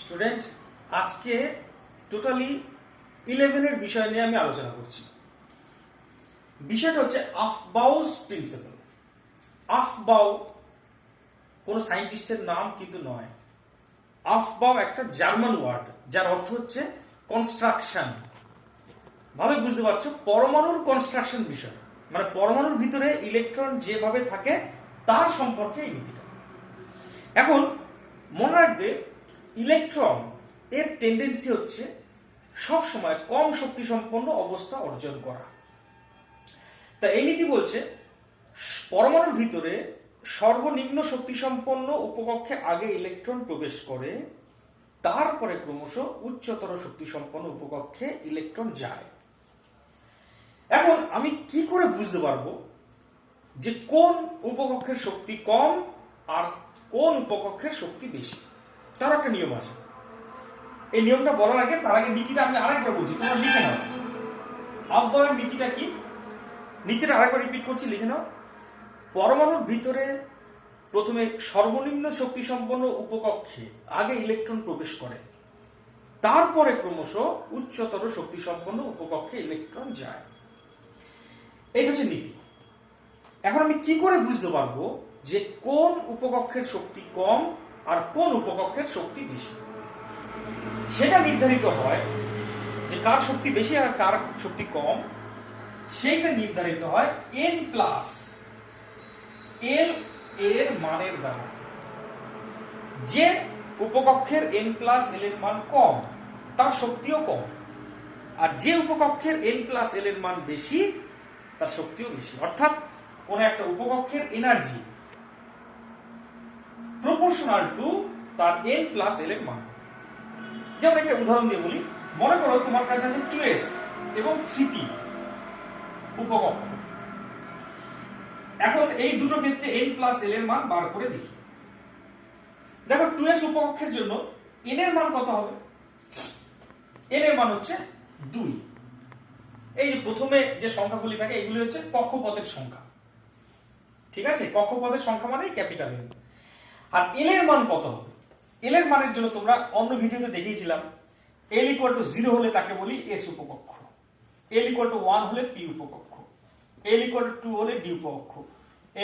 Student, আজকে totally 11 এর বিষয় নিয়ে আমি আলোচনা করছি। বিষয়টা হচ্ছে আফবাউস প্রিন্সিপাল। আফবাউ কোন সায়েন্টিস্টের নাম কিন্তু নয়। আফবাউ একটা জার্মান ওয়ার্ড, যার অর্থ হচ্ছে কনস্ট্রাকশন। ভালোই বুঝতে পারছো, পরমাণুর কনস্ট্রাকশন বিষয়, মানে পরমাণুর ভিতরে ইলেকট্রন যেভাবে থাকে তার সম্পর্কে এই নীতিটা। এখন মনে রাখবে, ইলেকট্রন এর টেন্ডেন্সি হচ্ছে সব সময় কম শক্তি সম্পন্ন অবস্থা অর্জন করা। তা এই নীতি বলছে পরমাণুর ভিতরে সর্বনিম্ন শক্তি সম্পন্ন উপকক্ষে আগে ইলেকট্রন প্রবেশ করে, তারপরে ক্রমশ উচ্চতর শক্তি সম্পন্ন উপকক্ষে ইলেকট্রন যায়। এখন আমি কি করে বুঝতে পারবো যে কোন উপকক্ষের শক্তি কম আর কোন উপকক্ষের শক্তি বেশি? তার একটা নিয়ম আছে। এই নিয়মটা বলার আগে তার আগে নীতিটা আমি আরেকবার বলছি, তোমরা লিখে নাও। আফবাউয়ের নীতিটা কি? নীতিটা আরেকবার রিপিট করছি, লিখে নাও। পরমাণুর ভিতরে প্রথমে সর্বনিম্ন শক্তি সম্পন্ন উপকক্ষে আগে ইলেকট্রন প্রবেশ করে, তারপরে ক্রমশ উচ্চতর শক্তি সম্পন্ন উপকক্ষে ইলেকট্রন যায়। এটা হচ্ছে নীতি। এখন আমি কি করে বুঝতে পারবো যে কোন উপকক্ষের শক্তি কম আর কোন উপকক্ষের শক্তি বেশি? সেটা নির্ধারিত হয় যে কার শক্তি বেশি আর কার শক্তি কম, সেইটা নির্ধারিত হয় n প্লাস l এর মানের দ্বারা। যে উপকক্ষের n প্লাস l এর মান কম তার শক্তিও কম, আর যে উপকক্ষের n প্লাস l এর মান বেশি তার শক্তিও বেশি। অর্থাৎ কোন একটা উপকক্ষের এনার্জি প্রপোর্শনাল টু তার n প্লাস l এর মান। যেমন একটা উদাহরণ দিয়ে বলি, মনে করো তোমার কাছে আছে 2s এবং 3p উপকক্ষ। এখন এই দুটো ক্ষেত্রে n প্লাস l এর মান বার করে দেখি। দেখো 2s উপকক্ষের জন্য n এর মান কত হবে? n এর মান হচ্ছে 2। এই যে প্রথমে যে সংখ্যাগুলি থাকে এগুলি হচ্ছে কক্ষপথের সংখ্যা, ঠিক আছে? কক্ষপথের সংখ্যা মানে ক্যাপিটাল N। আর l এর মান কত হবে? l এর মানের জন্য তোমরা অন্য ভিডিওতে দেখিয়েছিলাম, l = 0 হলে তাকে বলি s উপকক্ষ, l = 1 হলে p উপকক্ষ, l = 2 হলে d উপকক্ষ,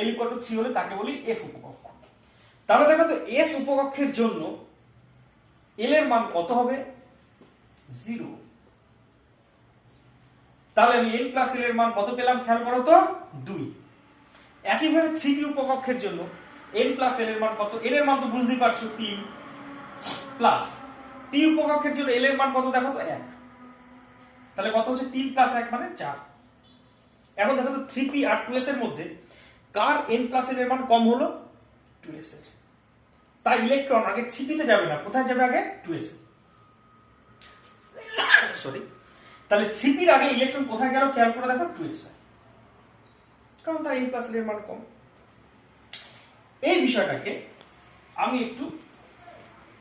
l = 3 হলে তাকে বলি f উপকক্ষ। তাহলে দেখো তো s উপকক্ষের জন্য l এর মান কত হবে? 0। তাহলে আমি n প্লাস l এর মান কত পেলাম? খেয়াল করো তো, 2। একইভাবে 3p উপকক্ষের জন্য n প্লাস l এর মান কত? l এর মান তো বুঝতেই পারছো 3, প্লাস p উপকক্ষের জন্য l এর মান কত দেখো তো 1। তাহলে কত হচ্ছে? 3 প্লাস 1 মানে 4। এখন দেখো তো 3p আর 2s এর মধ্যে কার n প্লাস l এর মান কম হলো? 2s এর। তাই ইলেকট্রন আগে 3p তে যাবে না, কোথায় যাবে? আগে 2s এ। সরি, তাহলে 3p এর আগে ইলেকট্রন কোথায় গেল? খেয়াল করে দেখো 2s এ, কারণ তার n প্লাস l এর মান কম। এই বিষয়টাকে আমি একটু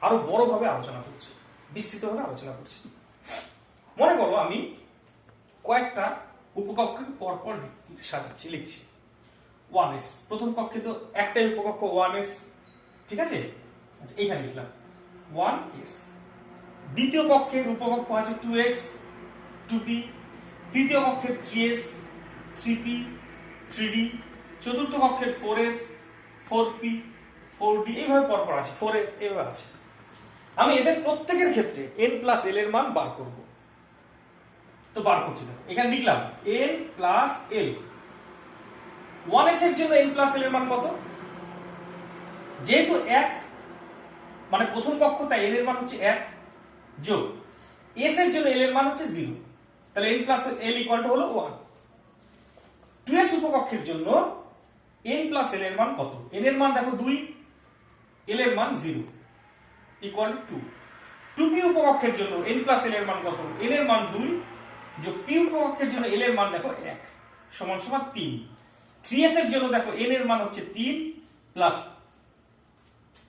আরো বড়ভাবে আলোচনা করছি, বিস্তৃতভাবে আলোচনা করছি। মনে করো আমি কয়েকটা উপকক্ষকে পরপর সাজাচ্ছি, লিখছি 1s। প্রথম কক্ষে তো একটাই উপকক্ষ 1s, ঠিক আছে? আচ্ছা, এইখানে লিখলাম 1s। দ্বিতীয় কক্ষের উপকক্ষ আছে 2s, 2p। তৃতীয় কক্ষের 3s, 3p, 3d। চতুর্থ কক্ষের 4s, 4p, 4d। এইভাবে পরপর আছে, 4a এইভাবে আছে। আমি এদের প্রত্যেকের ক্ষেত্রে n প্লাস l এর মান বার করব। তো বার করছি, দেখো এখানে লিখলাম n প্লাস l। 1s এর জন্য n প্লাস l এর মান কত? যেহেতু 1 মানে প্রথম কক্ষ, তাই n এর মান হচ্ছে 1 যোগ s এর জন্য l এর মান হচ্ছে 0, তাহলে n প্লাস l = হলো 1। 2s উপকক্ষের জন্য n প্লাস l এর মান কত? n এর মান দেখো 2, l এর মান 0 = 2। 2p উপকক্ষের জন্য n প্লাস l এর মান কত? n এর মান 2 যোগ p উপকক্ষের জন্য l এর মান দেখো 1 সমান সমান 3। 3s এর জন্য দেখো n এর মান হচ্ছে 3 প্লাস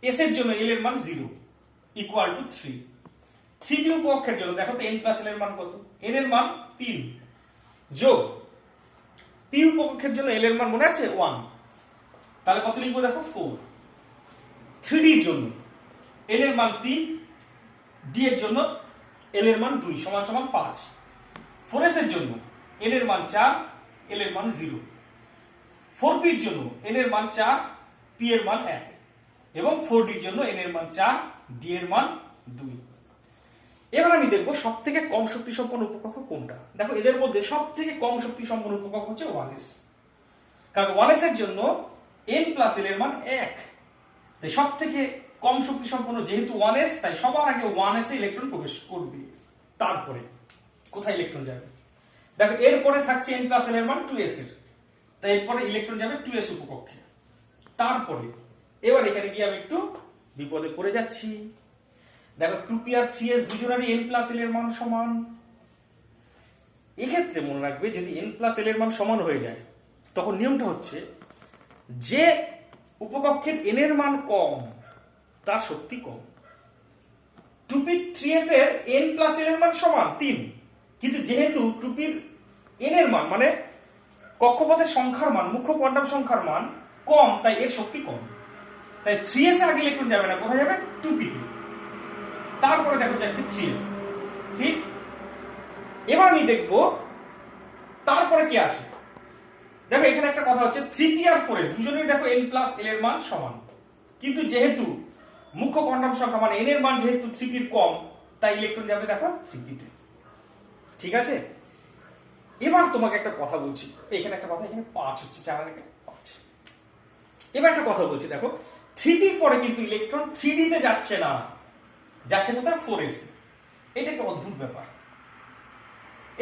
s এর জন্য l এর মান 0 = 3। 3p উপকক্ষের জন্য দেখো তো n প্লাস l এর মান কত? n এর মান 3 যোগ p উপকক্ষের জন্য l এর মান মনে আছে 1, তাহলে কত লিখবো দেখো 4। 3d এর জন্য n এর মান 3 ডি এর জন্য এল এর মান 2 সমান সমান 5, 4s এর জন্য এন এর মান 4, এল এর মান 0, 4p এর জন্য এন এর মান 4, পি এর মান 1 এবং 4d এর জন্য এন এর মান 4, ডি এর মান 2। এবার আমি দেখব সবথেকে কম শক্তি সম্পন্ন উপকক্ষ কোনটা। দেখো এদের মধ্যে সবথেকে কম শক্তি সম্পন্ন উপকক্ষ হচ্ছে 1s, কারণ 1s এর জন্য n প্লাস এল এর মান 1, তাই সবথেকে কম শক্তি সম্পন্ন যেহেতু 1s, তাই সবার আগে 1s এ ইলেকট্রন প্রবেশ করবে, তারপরে কোথায় ইলেকট্রন যাবে। দেখো এরপরে থাকছে n প্লাস এল এর মান 2s এর, তাই এরপরে ইলেকট্রন যাবে 2s উপকক্ষে। তারপরে এবার এখানে গিয়ে আমি একটু বিপদে পড়ে যাচ্ছি। দেখো 2p আর 3s দুজনেরই n প্লাস এল এর মান সমান। এক্ষেত্রে মনে রাখবে যদি n প্লাস এল এর মান সমান হয়ে যায় তখন নিয়মটা হচ্ছে যে উপকক্ষের n এর মান কম তার শক্তি কম। 2p 3s এর n প্লাস এল এর মান সমান 3, কিন্তু যেহেতু 2p এর n এর মান মানে কক্ষপথের সংখ্যার মান, মুখ্য কোয়ান্টাম সংখ্যার মান কম, তাই এর শক্তি কম। তাই 3s এর আগে ইলেকট্রন যাবে না, কোথায় যাবে 2p তে, তারপরে দেখো যাচ্ছে 3s। ঠিক, এবার আমি দেখব তারপরে কি আছে। দেখো এখানে একটা কথা হচ্ছে 3p আর 4s দুজনেই দেখো n প্লাস এল এর মান সমান, কিন্তু যেহেতু মুখ্য কোয়ান্টাম সংখ্যা মানে n এর মান যেহেতু 3p এর কম, তাই ইলেকট্রন যাবে দেখো 3p তে। ঠিক আছে, এবার তোমাকে একটা কথা বলছি, এখানে একটা কথা, এখানে 5 হচ্ছে 4 এর 5। এবার একটা কথা বলছি, দেখো 3p এর পরে কিন্তু ইলেকট্রন 3d তে যাচ্ছে না, যাচ্ছে কোথায় 4s। এটা একটা অদ্ভুত ব্যাপার,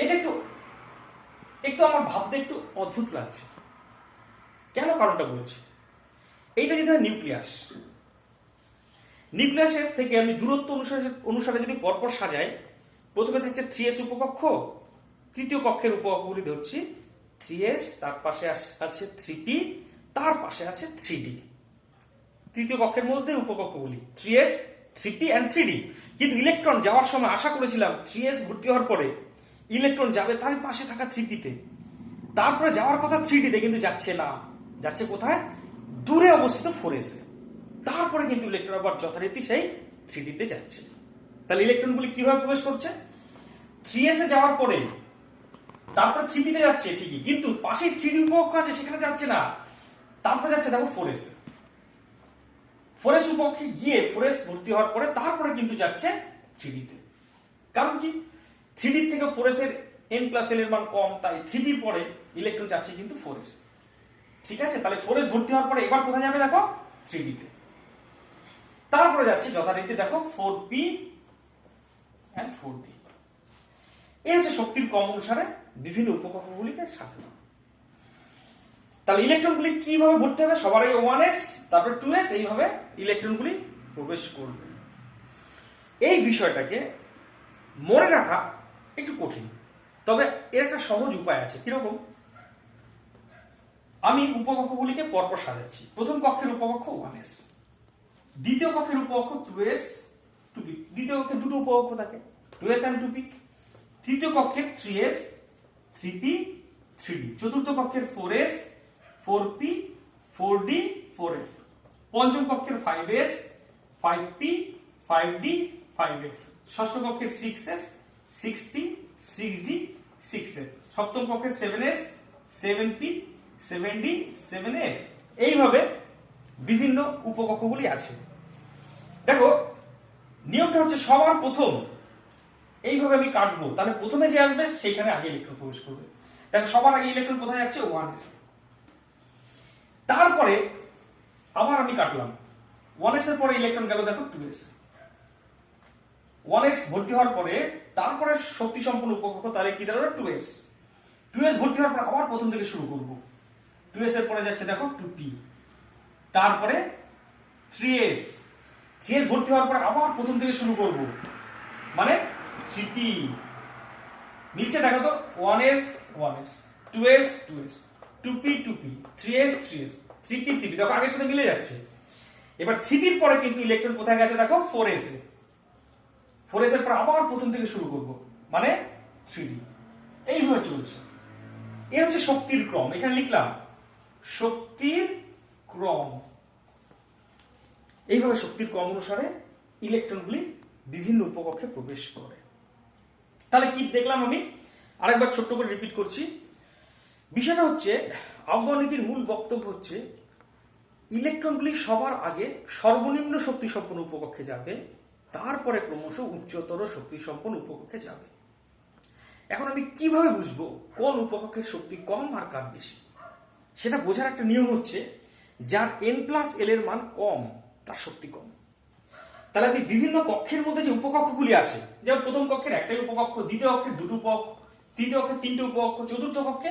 এটা একটু আমার ভাবতে একটু অদ্ভুত লাগছে। কেন, কারণটা বলছি। এইটা যদি হয় নিউক্লিয়াসের থেকে আমি দূরত্ব অনুসারে যদি পরপর সাজাই, প্রথমে থাকছে 3s উপকক্ষ, তৃতীয় কক্ষের উপকক্ষগুলি ধরছি 3s, তার পাশে আছে 3p, তার পাশে আছে 3d। তৃতীয় কক্ষের মধ্যে উপকক্ষগুলি 3s, 3p and 3d। কিন্তু ইলেকট্রন যাওয়ার সময় আশা করেছিলাম 3s ভর্তি হওয়ার পরে ইলেকট্রন যাবে তার পাশে থাকা 3p তে, তারপরে যাওয়ার কথা 3d তে, কিন্তু যাচ্ছে না, যাচ্ছে কোথায় দূরে অবস্থিত 4s এ। তারপরে কিন্তু ইলেকট্রন আবার যথারীতি সেই 3d তে যাচ্ছে। তাহলে ইলেকট্রনগুলি কিভাবে প্রবেশ করছে, 3s এ যাওয়ার পরে তারপরে 3p তে যাচ্ছে ঠিকই, কিন্তু পাশে 3d উপকক্ষ আছে সেখানে যাচ্ছে না, তারপরে যাচ্ছে দেখো 4s এ। 4s উপকক্ষে গিয়ে 4s ভর্তি হওয়ার পরে তারপরে কিন্তু যাচ্ছে 3d তে। কারণ কি, 3d থেকে 4s এর n প্লাস এল এর মান কম, তাই 3p এর পরে ইলেকট্রন যাচ্ছে কিন্তু 4s। ঠিক আছে, তাহলে 4s ভর্তি হওয়ার পরে এবার কোথায় যাবে দেখো 3d তে, তারপরে যাচ্ছে যথারীতি দেখো 4p and 4d। এই হচ্ছে শক্তির ক্রম অনুসারে বিভিন্ন উপকক্ষগুলিকে সাজানো। তাহলে ইলেকট্রনগুলি কিভাবে ভর্তি হবে, সবার আগে 1s, তারপর 2s, এইভাবে ইলেকট্রনগুলি প্রবেশ করবে। এই বিষয়টাকে মনে রাখা একটু কঠিন, তবে এর একটা সহজ উপায় আছে। কিরকম, আমি উপকক্ষগুলিকে পরপর সাজাচ্ছি। প্রথম কক্ষের উপকক্ষ 1s, দ্বিতীয় কক্ষের উপকক্ষ 2s, 2p। দ্বিতীয় কক্ষে দুটো উপকক্ষ থাকে 2s and 2p। তৃতীয় কক্ষের 3s, 3p, 3d। চতুর্থ কক্ষের 4s, 4p, 4d, 4f। পঞ্চম কক্ষের 5s, 5p, 5d, 5f। ষষ্ঠ কক্ষের 6s, 6p, 6d, 6f। সপ্তম কক্ষের 7s, 7p, 7d, 7f। এইভাবে বিভিন্ন উপকক্ষগুলি আছে। দেখো নিয়মটা হচ্ছে সবার প্রথম এইভাবে আমি কাটবো, তাহলে প্রথমে যে আসবে সেইখানে আগে ইলেকট্রন প্রবেশ করবে। দেখো সবার আগে ইলেকট্রন কোথায় যাচ্ছে 1s। তারপরে আবার আমি কাটলাম, 1s এর পরে ইলেকট্রন গেল দেখো 2s। 1s ভর্তি হওয়ার পরে তারপরে শক্তি সম্পন্ন উপকক্ষ, তাহলে কি দাঁড়াবে 2s। 2s ভর্তি হওয়ার পর আবার প্রথম থেকে শুরু করব। 2s এর পরে যাচ্ছে দেখো 2p, তারপরে 3s। 3s ভর্তি হওয়ার পর আবার প্রথম থেকে শুরু করব, মানে 3p। নিচে দেখো তো 1s 1s, 2s 2s, 2p 2p, 3s 3s, 3p 3p। দেখো আগের সাথে মিলে যাচ্ছে। এবার 3p এর পরে কিন্তু ইলেকট্রন কোথায় গেছে দেখো 4s এ। 4s এর পর আবার প্রথম থেকে শুরু করব, মানে 3d। এইভাবে চলছে। এই হচ্ছে শক্তির ক্রম। এখানে লিখলাম শক্তির ক্রম। এইভাবে শক্তির ক্রম অনুসারে ইলেকট্রনগুলি বিভিন্ন উপকক্ষে প্রবেশ করে। তাহলে কি দেখলাম আমি, আরেকবার ছোট্ট করে রিপিট করছি। বিষয়টা হচ্ছে, আফবাউ নীতির মূল বক্তব্য হচ্ছে ইলেকট্রনগুলি সবার আগে সর্বনিম্ন শক্তি সম্পন্ন উপকক্ষে যাবে, তারপরে ক্রমশ উচ্চতর শক্তি সম্পন্ন উপকক্ষে যাবে। এখন আমি কিভাবে বুঝবো কোন উপকক্ষের শক্তি কম আর কার বেশি? সেটা বোঝার একটা নিয়ম হচ্ছে, যার n+l এর মান কম তার শক্তি কম। তাহলে আমি বিভিন্ন কক্ষের মধ্যে যে উপকক্ষগুলি আছে, যেমন প্রথম কক্ষের একটাই উপকক্ষ, দ্বিতীয় কক্ষের দুটো উপকক্ষ, তৃতীয় কক্ষের তিনটে উপকক্ষ, চতুর্থ কক্ষে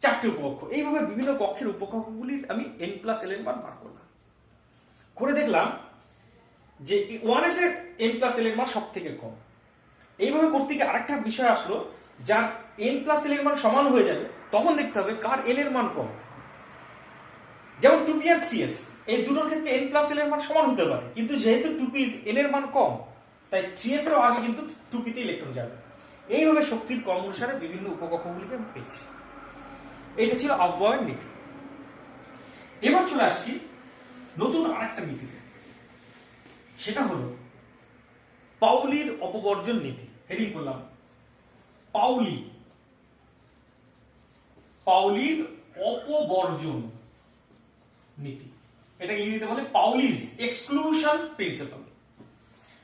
চারটে উপকক্ষ, এইভাবে বিভিন্ন কক্ষের উপকক্ষগুলির আমি n+l এর মান বার করলাম। করে দেখলাম যে 1s এর n+l এর মান সব থেকে কম। এইভাবে করতে গিয়ে আরেকটা বিষয় আসলো, যার n+l এর মান সমান হয়ে যাবে, তখন দেখতে হবে কার l এর মান কম। যেমন 2p আর 3s, এই দুটোর ক্ষেত্রে n+l এর মান সমান হতে পারে, কিন্তু যেহেতু 2p n এর মান কম, তাই 3s এরও আগে কিন্তু 2p তে ইলেকট্রন যাবে। এইভাবে শক্তির ক্রম অনুসারে বিভিন্ন উপকক্ষগুলিকে আমি পেয়েছি। এটা ছিল আফবাউয়ের নীতি। এবার চলে আসছি নতুন আরেকটা নীতিতে, সেটা হলো পাউলির অপবর্জন নীতি। হেডিং করলাম পাউলির অপবর্জন নীতি। এটা ইংরেজিতে বলে পাউলিজ এক্সক্লুশন প্রিন্সিপাল।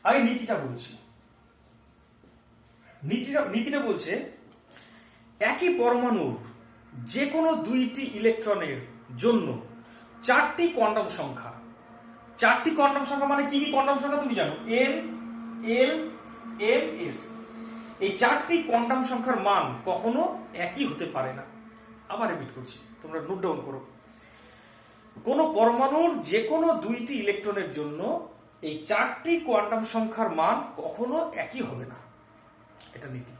আগে নীতিটা বলছি। নীতিটা বলছে, একই পরমাণুর যে কোনো দুইটি ইলেকট্রনের জন্য চারটি কোয়ান্টাম সংখ্যা মানে কি কি কোয়ান্টাম সংখ্যা তুমি জানো, n, l, m, s। এই চারটি কোয়ান্টাম সংখ্যার মান কখনো একই হতে পারে না। আবার রিপিট করছি, তোমরা নোট ডাউন করো। কোন পরমাণুর যে কোনো দুইটি ইলেকট্রনের জন্য এই চারটি কোয়ান্টাম সংখ্যার মান কখনো একই হবে না, এটা নীতি।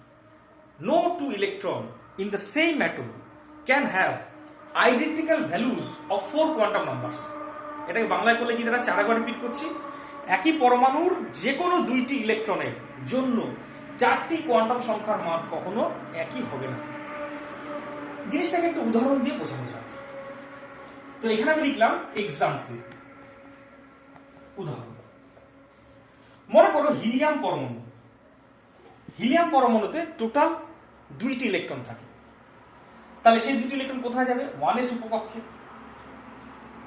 No two electron in the same atom can have identical values of 4 quantum numbers. এটাকে বাংলায় করলে কি দাঁড়াচ্ছে, আরেকবার রিপিট করছি। একই পরমাণুর যে কোনো দুইটি ইলেকট্রনের জন্য চারটি কোয়ান্টাম সংখ্যার মান কখনো একই হবে না। জিনিসটাকে একটু উদাহরণ দিয়ে বোঝানো যাক। তো এখানে আমি লিখলাম এক্সাম্পল, উদাহরণ। মনে করো হিলিয়াম পরমাণুতে টোটাল দুইটি ইলেকট্রন থাকে। তাহলে সেই দুইটি ইলেকট্রন কোথায় যাবে? 1s উপকক্ষে।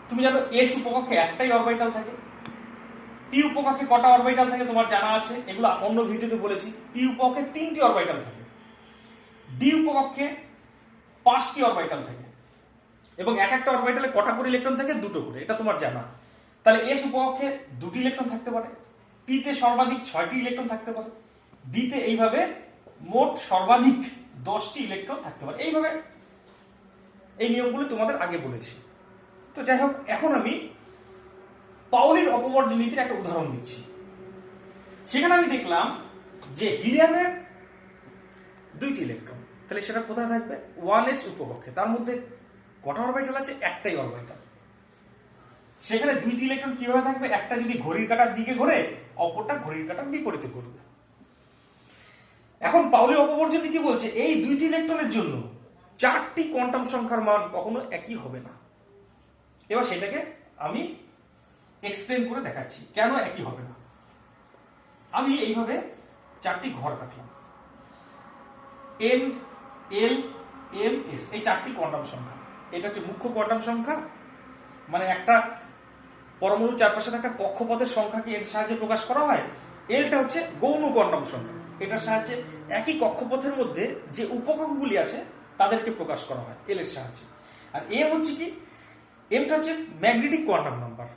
তুমি জানো s উপকক্ষে একটাই অরবিটাল থাকে। p উপকক্ষে কটা অরবিটাল থাকে তোমার জানা আছে, এগুলো অন্য ভিডিওতে বলেছি। p উপকক্ষে 3টি অরবিটাল থাকে, d উপকক্ষে 5টি অরবিটাল থাকে, এবং এক একটা অরবিটালে কটা করে ইলেকট্রন থাকে? দুটো করে, এটা তোমার জানা। তাহলে s উপকক্ষে দুটি ইলেকট্রন থাকতে পারে, p তে সর্বাধিক 6টি ইলেকট্রন থাকতে পারে, d তে এইভাবে মোট সর্বাধিক 10টি ইলেকট্রন থাকতে পারে। এইভাবে এই নিয়মগুলো তোমাদের আগে বলেছি। তো যাই হোক, এখন আমি পাউলির অপবর্জন নীতির একটা উদাহরণ দিচ্ছি। সেখানে আমি দেখলাম যে হিলিয়ামের দুইটি ইলেকট্রন, তাহলে সেটা কোথায় থাকবে? 1s উপকক্ষে। তার মধ্যে কটা অরবিটাল আছে? একটাই অরবিটাল। সেখানে দুইটি ইলেকট্রন কিভাবে থাকবে? একটা যদি ঘড়ির কাঁটার দিকে ঘোরে, অপরটা ঘড়ির কাঁটার বিপরীতে ঘুরবে। এখন পাউলির অপবর্জন নীতি বলছে এই দুইটি ইলেকট্রনের জন্য চারটি কোয়ান্টাম সংখ্যার মান কখনো একই হবে না। এবার সেটাকে আমি এক্সপ্লেন করে দেখাচ্ছি কেন একই হবে না। আমি এইভাবে চারটি ঘর কাটলাম, n, l, m, s, এই চারটি কোয়ান্টাম সংখ্যা। এটা হচ্ছে মুখ্য কোয়ান্টাম সংখ্যা, মানে একটা পরমাণুর চারপাশে থাকা কক্ষপথের সংখ্যাকে এর সাহায্যে প্রকাশ করা হয়। এলটা হচ্ছে গৌণ কোয়ান্টাম সংখ্যা, এটার সাহায্যে একই কক্ষপথের মধ্যে যে উপকক্ষগুলি আছে তাদেরকে প্রকাশ করা হয় এল এর সাহায্যে। আর এম হচ্ছে কি? এমটা হচ্ছে ম্যাগনেটিক কোয়ান্টাম নাম্বার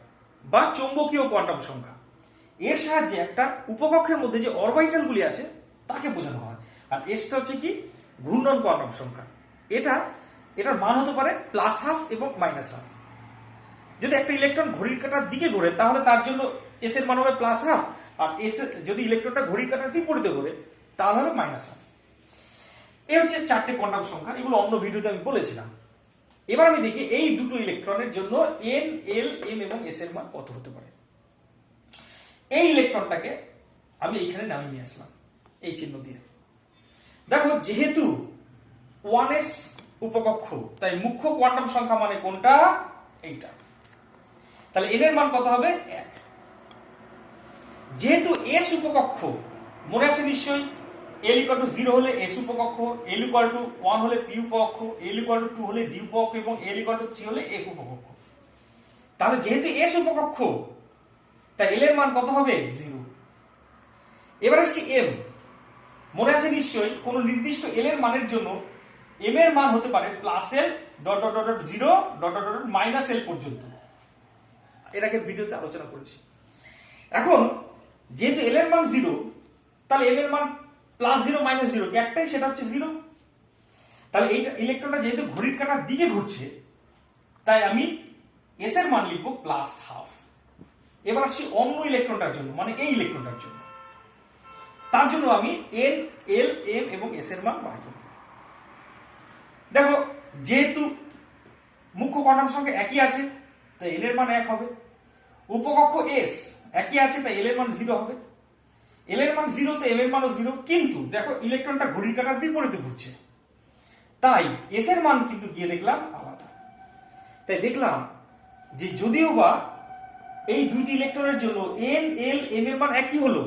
বা চৌম্বকীয় কোয়ান্টাম সংখ্যা। এর সাহায্যে একটা উপকক্ষের মধ্যে যে অরবিটালগুলি আছে তাকে বোঝানো হয়। আর এসটা হচ্ছে কি? ঘূর্ণন কোয়ান্টাম সংখ্যা। এটার মান হতে পারে +12 এবং -12। যদি একটা ইলেকট্রন ঘড়ির কাঁটার দিকে ঘোরে তাহলে তার জন্য এস এর মান হবে +12, আর এস যদি ইলেকট্রনটা ঘড়ির কাঁটার বিপরীতে ঘোরে তাহলে হবে -12। এই হচ্ছে চারটে কোয়ান্টাম সংখ্যা, এগুলো অন্য ভিডিওতে আমি বলেছিলাম। এবার আমি দেখি এই দুটো ইলেকট্রনের জন্য n, l, m এবং s এর মান কত হতে পারে। এই ইলেকট্রনটাকে আমি এইখানে নামিয়ে নিয়ে আসলাম এই চিহ্ন দিয়ে। দেখো, যেহেতু 1s উপকক্ষ, তাই মুখ্য কোয়ান্টাম সংখ্যা মানে কোনটা? এইটা। তাহলে n এর মান কত হবে? 1। যেহেতু এস উপকক্ষ, মনে আছে নিশ্চয়ই, এল ইকুয়াল টু 0 হলে এস উপকক্ষ, এল ইকুয়াল টু 1 হলে পি উপকক্ষ, এল ইকুয়াল টু 2 হলে ডি উপকক্ষ এবং এল ইকুয়াল টু 3 হলে এফ উপকক্ষ। তাহলে যেহেতু এস উপকক্ষ, তাই এল এর মান কত হবে? 0। এবার আসছি এম। মনে আছে নিশ্চয়ই, কোন নির্দিষ্ট এল এর মানের জন্য এম এর মান হতে পারে plus L dot dot dot dot 0 dot dot dot minus L পর্যন্ত। এর আগে ভিডিওতে আলোচনা করেছি। এখন যেহেতু এল এর মান 0, তাহলে এম এর মান প্লাস 0 মাইনাস 0 কি একটাই, সেটা হচ্ছে 0। তাহলে এইটা ইলেকট্রনটা যেহেতু ঘড়ির কাঁটার দিকে ঘুরছে, তাই আমি এস এর মান লিখবো প্লাস হাফ। এবার আসছি অন্য ইলেকট্রনটার জন্য, মানে এই ইলেকট্রনটার জন্য। তার জন্য আমি এন, এল, এম এবং এস এর মান বার করব। দেখো, যেহেতু মুখ্য কোয়ান্টাম সংখ্যা একই আছে, তাই এল এর মান 1 হবে। উপকক্ষ এস একই আছে, তাই এল এর মান 0 হবে। এল এর মান 0, তো এম এর মানও 0। কিন্তু দেখো, ইলেকট্রনটা ঘড়ির কাঁটার বিপরীতে ঘুরছে, তাই এস এর মান কিন্তু গিয়ে দেখলাম আলাদা। তাই দেখলাম যে যদিও বা এই দুইটি ইলেকট্রনের জন্য এন, এল, এম এর মান একই হলো,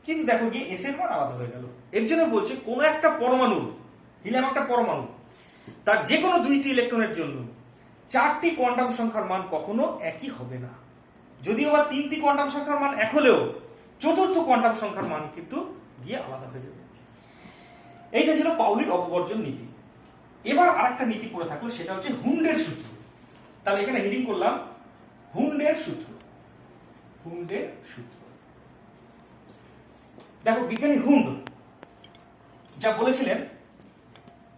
কিন্তু দেখো গিয়ে এস এর মান আলাদা হয়ে গেল। এর জন্য বলছে কোন একটা পরমাণু, হিলিয়াম একটা পরমাণু, তার যে কোনো দুইটি ইলেকট্রনের জন্য 4টি কোয়ান্টাম সংখ্যার মান কখনো একই হবে না। যদিও বা 3টি কোয়ান্টাম সংখ্যার মান এক হলেও 4র্থ কোয়ান্টাম সংখ্যার মান কিন্তু গিয়ে আলাদা হয়ে যাবে। এইটা ছিল পাউলির অপবর্জন নীতি। এবার আরেকটা নীতি পড়ে থাকলো, সেটা হচ্ছে হুন্ডের সূত্র। তাহলে এখানে হেডিং করলাম হুন্ডের সূত্র। হুন্ডের সূত্র। দেখো, বিজ্ঞানী হুন্ড যা বলেছিলেন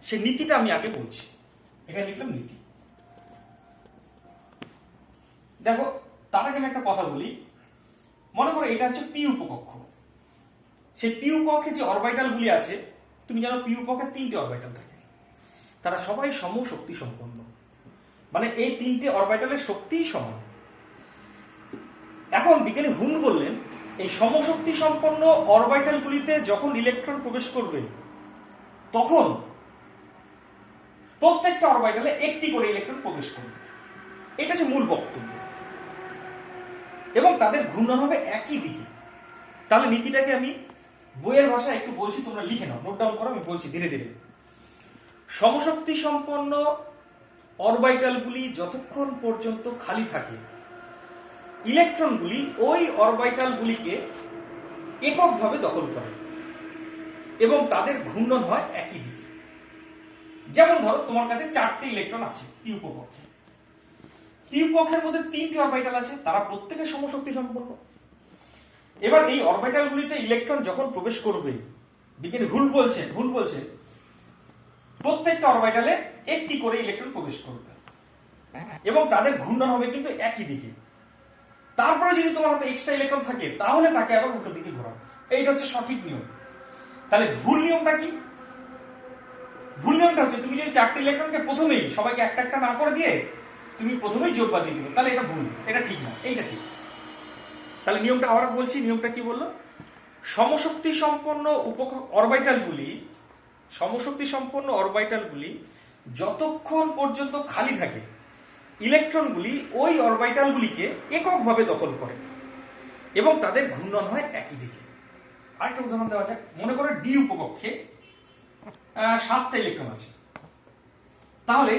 সে নীতিটা আমি আগে বলছি। এখানে লিখলাম নীতি। দেখো, তার আগে আমি একটা কথা বলি। মনে করো এটা হচ্ছে পি উপকক্ষ। সেই পি উপকক্ষে যে অরবিটাল গুলি আছে, তুমি জানো পি উপকক্ষে 3টে অরবিটাল থাকে। তারা সবাই সমশক্তি সম্পন্ন, মানে এই 3টে অরবিটালের শক্তিই সমান। এখন বিজ্ঞানী হুন্ড বললেন, এই সমশক্তি সম্পন্ন অরবিটাল গুলিতে যখন ইলেকট্রন প্রবেশ করবে, তখন প্রত্যেকটা অরবিটালে একটি করে ইলেকট্রন প্রবেশ করবে। এটা হচ্ছে মূল বক্তব্য। এবং তাদের ঘূর্ণন হবে একই দিকে। তাহলে নীতিটাকে আমি বইয়ের ভাষায় একটু বলছি, তোমরা লিখে নাও, নোট ডাউন করো, আমি বলছি ধীরে ধীরে। সমশক্তি সম্পন্ন অরবিটালগুলি যতক্ষণ পর্যন্ত খালি থাকে, ইলেকট্রনগুলি ওই অরবিটালগুলিকে এককভাবে দখল করে এবং তাদের ঘূর্ণন হয় একই দিকে। যেমন ধরো, তোমার কাছে 4টে ইলেকট্রন আছে পি উপকক্ষে। পি উপকক্ষের মধ্যে 3টি অরবিটাল আছে, তারা প্রত্যেকে সমশক্তি সম্পন্ন। এবার এই অরবিটালগুলিতে ইলেকট্রন যখন প্রবেশ করবে, বিজ্ঞানী ভুল বলছে প্রত্যেকটা অরবিটালে একটি করে ইলেকট্রন প্রবেশ করবে এবং তাদের ঘূর্ণন হবে কিন্তু একই দিকে। তারপরে যদি তোমার হাতে এক্সট্রা ইলেকট্রন থাকে, তাহলে তাকে আবার উল্টো দিকে ঘোরাবে। এইটা হচ্ছে সঠিক নিয়ম। তাহলে ভুল নিয়মটা কি? ভুল নিয়মটা হচ্ছে, তুমি যদি 4টে ইলেকট্রনকে প্রথমেই সবাইকে একটা একটা না করে দিয়ে তুমি প্রথমেই যোগ বাদ দিয়ে দিবে, তাহলে এটা ভুল, এটা ঠিক না, এইটা ঠিক। তাহলে নিয়মটা আবার বলছি, নিয়মটা কি বললো? সমশক্তি সম্পন্ন অরবিটালগুলি যতক্ষণ পর্যন্ত খালি থাকে, ইলেকট্রনগুলি ওই অরবিটালগুলিকে এককভাবে দখল করে এবং তাদের ঘূর্ণন হয় একই দিকে। আরেকটা উদাহরণ দেওয়া যাক। মনে করো ডি উপকক্ষে 7টা ইলেকট্রন আছে। তাহলে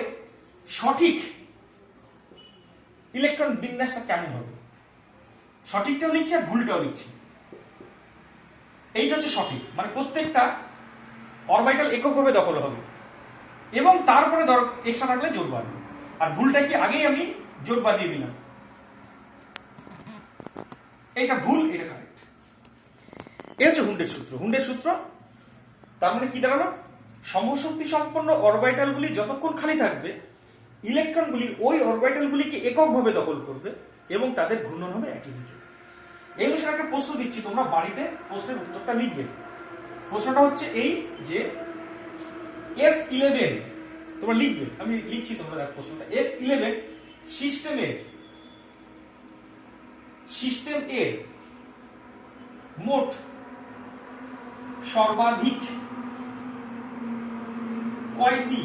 সঠিক ইলেকট্রন বিন্যাসটা কেমন হবে? সঠিকটাও লিখছি আর ভুলটাও লিখছি। এইটা হচ্ছে সঠিক, মানে প্রত্যেকটা অরবিটাল এককভাবে দখল হবে এবং তারপরে ধর এক্সট্রা থাকলে জোর বাড়বে। আর ভুলটা কি? আগেই আমি জোর বাঁধিয়ে দিলাম। এটা ভুল, এটা কারেক্ট। এই হচ্ছে হুন্ডের সূত্র। হুন্ডের সূত্র তার মানে কি দাঁড়ালো? সমশক্তি সম্পন্ন অরবিটালগুলি যতক্ষণ খালি থাকবে, ইলেকট্রনগুলি ওই অরবিটালগুলিকে এককভাবে দখল করবে এবং তাদের ঘূর্ণন হবে একই দিকে। এই অনুসারে একটা প্রশ্ন দিচ্ছি, তোমরা বাড়িতে প্রশ্নের উত্তরটা লিখবে। প্রশ্নটা হচ্ছে এই যে F11, তোমরা লিখবে, আমি লিখছি, তোমরা দেখো প্রশ্নটা। F11 সিস্টেম এর মোট সর্বাধিক কয়টি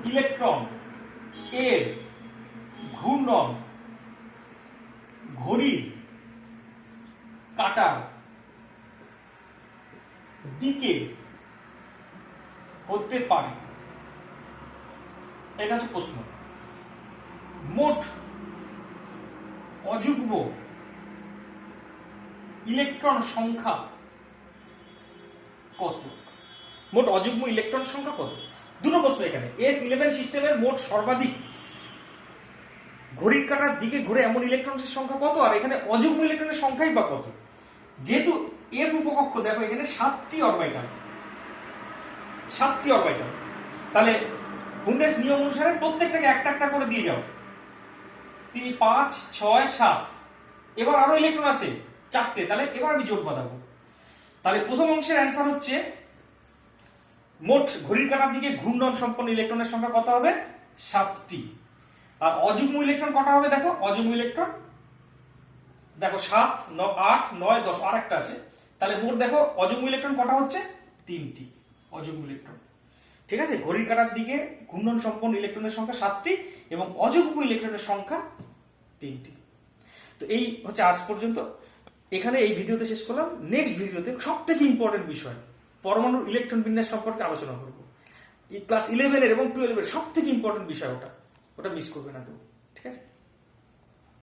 ইলেকট্রন এর ঘূর্ণন ঘড়ির কাটার দিকে হতে পারে, এটা হচ্ছে প্রশ্ন। মোট অযুগ্ম ইলেকট্রন সংখ্যা কত? মোট অযুগ্ম ইলেকট্রন সংখ্যা কত? দুটো প্রশ্ন এখানে। F11 সিস্টেমের মোট সর্বাধিক ঘড়ির কাঁটার দিকে ঘুরে এমন ইলেকট্রনের সংখ্যা কত, আর এখানে অযুগ্ম ইলেকট্রনের সংখ্যাই বা কত? যেহেতু F উপকক্ষ, দেখো এখানে 7টি অরবিটাল, 7টি অরবিটাল, তাহলে হুন্ডের নিয়ম অনুসারে প্রত্যেকটাকে একটা একটা করে দিয়ে যাও। 3, 5, 6, 7, এবার আরো ইলেকট্রন আছে 4টে, তাহলে এবার আমি যোগ বাঁধাবো। তাহলে প্রথম অংশের অ্যান্সার হচ্ছে মোট ঘড়ির কাঁটার দিকে ঘূর্ণন সম্পন্ন ইলেকট্রনের সংখ্যা কত হবে? 7টি। আর অযুগ্ম ইলেকট্রন কটা হবে? দেখো অযুগ্ম ইলেকট্রন দেখো 7, 8, 9, 10, আর একটা আছে, তাহলে মোট দেখো অযুগ্ম ইলেকট্রন কটা হচ্ছে? 3টি অযুগ্ম ইলেকট্রন। ঠিক আছে, ঘড়ির কাঁটার দিকে ঘূর্ণন সম্পন্ন ইলেকট্রনের সংখ্যা 7টি এবং অযুগ্ম ইলেকট্রনের সংখ্যা 3টি। তো এই হচ্ছে আজ পর্যন্ত, এখানে এই ভিডিওতে শেষ করলাম। নেক্সট ভিডিওতে সব থেকে ইম্পর্টেন্ট বিষয় পরমাণুর ইলেকট্রন বিন্যাস সম্পর্কে আলোচনা করবো। ক্লাস 11 এবং 12 সব থেকে ইম্পর্টেন্ট বিষয়, ওটা মিস করবে না কেউ। ঠিক আছে।